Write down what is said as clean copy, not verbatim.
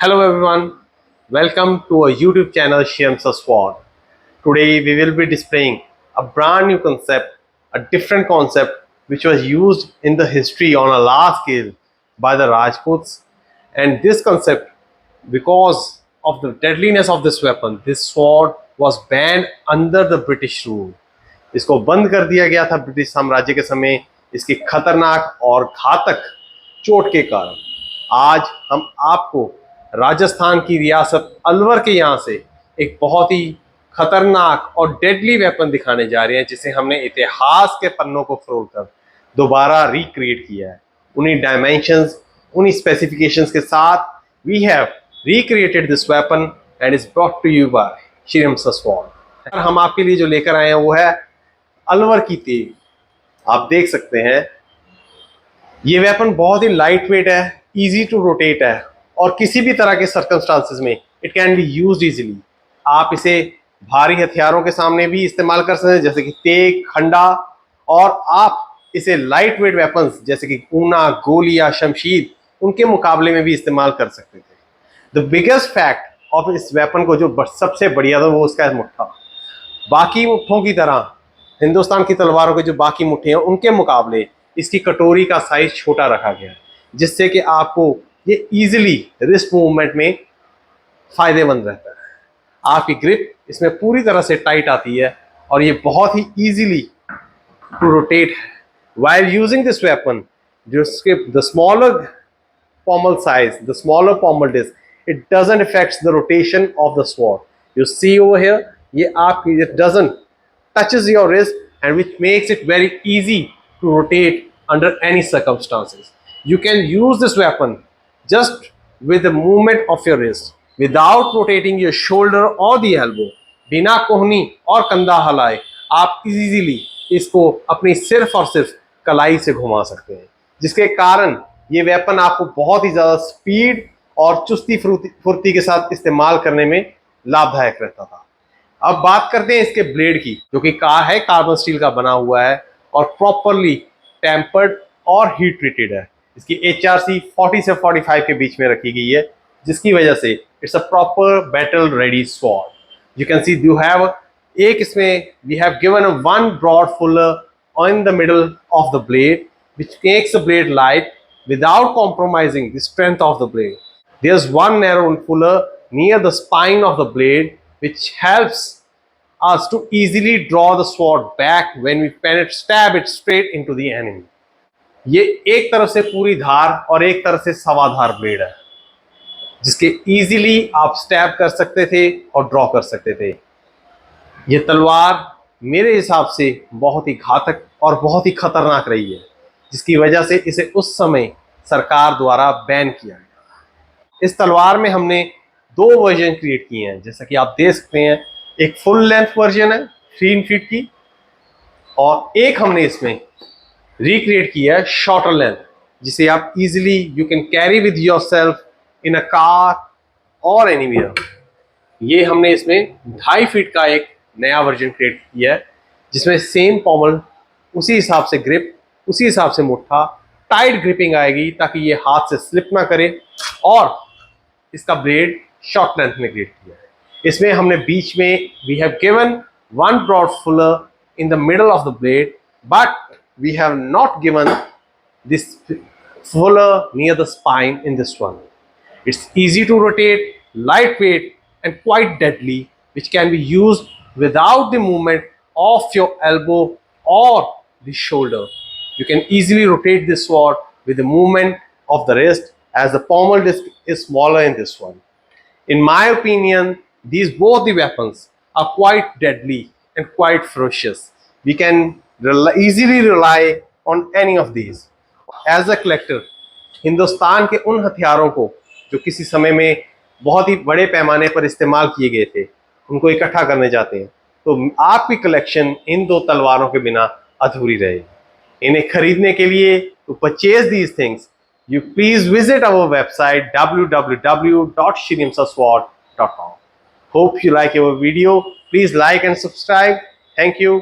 Hello everyone, welcome to our YouTube channel Shrim's Sword. Today we will be displaying a brand new concept, a different concept which was used in the history on a large scale by the Rajputs. And this concept, because of the deadliness of this weapon, this sword was banned under the British rule. इसको बंद कर दिया गया था British साम्राज्य के समय इसकी खतरनाक और घातक चोट के कारण। आज हम आपको राजस्थान की रियासत अलवर के यहाँ से एक बहुत ही खतरनाक और डेडली वेपन दिखाने जा रहे हैं, जिसे हमने इतिहास के पन्नों को फरोल कर दोबारा रिक्रिएट किया है। उन्हीं डायमेंशंस, उन्हीं स्पेसिफिकेशंस के साथ we have recreated this weapon and is brought to you by Shrims sword. हम आपके लिए जो लेकर आए हैं वो है अलवर की तेग। आप देख सकते हैं ये वेपन बहुत ही लाइट वेट है, इजी टू रोटेट है और किसी भी तरह के सर्कमस्टांसेस में it can be used easily. आप इसे भारी हथियारों के सामने भी इस्तेमाल कर सकते हैं, जैसे कि तेग, खंडा, और आप इसे लाइट वेट वेपन्स जैसे कि ऊना, गोली या शमशीर, उनके मुकाबले में भी इस्तेमाल कर सकते थे। द बिगेस्ट फैक्ट ऑफ इस वेपन को जो सबसे बढ़िया था वो उसका मुट्ठा। बाकी मुट्ठों की तरह हिंदुस्तान की तलवारों के जो बाकी मुट्ठे हैं उनके मुकाबले इसकी कटोरी का साइज छोटा रखा गया है, जिससे कि आपको ये इजीली रिस्ट मूवमेंट में फायदेमंद रहता है। आपकी ग्रिप इसमें पूरी तरह से टाइट आती है और ये बहुत ही इजीली टू रोटेट है। व्हाइल यूजिंग दिस वेपन, जिसके the smaller pommel size, the smaller pommel disc, it doesn't affect the rotation of the sword. You see over here, it doesn't touches your wrist, and which makes it very easy to rotate under any circumstances. You can use this weapon just with the movement of your wrist without rotating your shoulder or the elbow. बिना कोहनी और कंधा हिलाए आप easily इसको अपनी सिर्फ और सिर्फ कलाई से घुमा सकते हैं, जिसके कारण ये वेपन आपको बहुत ही ज़्यादा स्पीड और चुस्ती फुर्ती के साथ इस्तेमाल करने में लाभदायक रहता था। अब बात करते हैं इसके ब्लेड की, जो कि कार्बन स्टील का बना हुआ है और प्रॉपरली टेम्पर्ड और हीट ट्रीटेड है। इसकी HRC 40 से 45 के बीच में रखी गई है, जिसकी वजह से it's a proper battle ready sword. You can see you have एक इसमें we have given a one broad fuller in the middle of the blade which makes the blade light without compromising the strength of the blade. There's one narrow fuller near the spine of the blade which helps us to easily draw the sword back when we stab it straight into the enemy. ये एक तरफ से पूरी धार और एक तरफ से सवा धार ब्लेड है, जिसके इजीली आप स्टैब कर सकते थे और ड्रॉ कर सकते थे। ये तलवार मेरे हिसाब से बहुत ही घातक और बहुत ही खतरनाक रही है, जिसकी वजह से इसे उस समय सरकार द्वारा बैन किया गया। इस तलवार में हमने दो वर्जन क्रिएट किए हैं, जैसा कि आप देख सकते हैं। एक फुल लेंथ वर्जन है 3 फीट की, और एक हमने इसमें रिक्रिएट किया है शॉर्टर लेंथ, जिसे आप easily you can carry with yourself in a car और एनीवेयर। ये हमने इसमें 2.5 फीट का एक नया वर्जन क्रिएट किया है, जिसमें सेम पॉमल, उसी हिसाब से ग्रिप, उसी हिसाब से मुट्ठा, टाइट ग्रिपिंग आएगी ताकि ये हाथ से स्लिप ना करे, और इसका ब्लेड शॉर्ट लेंथ में क्रिएट किया है। इसमें हमने बीच में we have given one broad fuller in the middle of the blade, but we have not given this fuller near the spine in this one. It's easy to rotate, lightweight and quite deadly, which can be used without the movement of your elbow or the shoulder. You can easily rotate this sword with the movement of the wrist, as the pommel disc is smaller in this one. In my opinion, both the weapons are quite deadly and quite ferocious. We can easily rely on any of these. As a collector, Hindustan के उन हथियारों को जो किसी समय में बहुत ही बड़े पैमाने पर इस्तेमाल किए गए थे, उनको इकट्ठा करने जाते हैं, तो आपकी कलेक्शन इन दो तलवारों के बिना अधूरी रहेगी। इन्हें खरीदने के लिए to purchase these things, you please visit our website www.shrimsasword.com. Hope you like our video. Please like and subscribe. Thank you.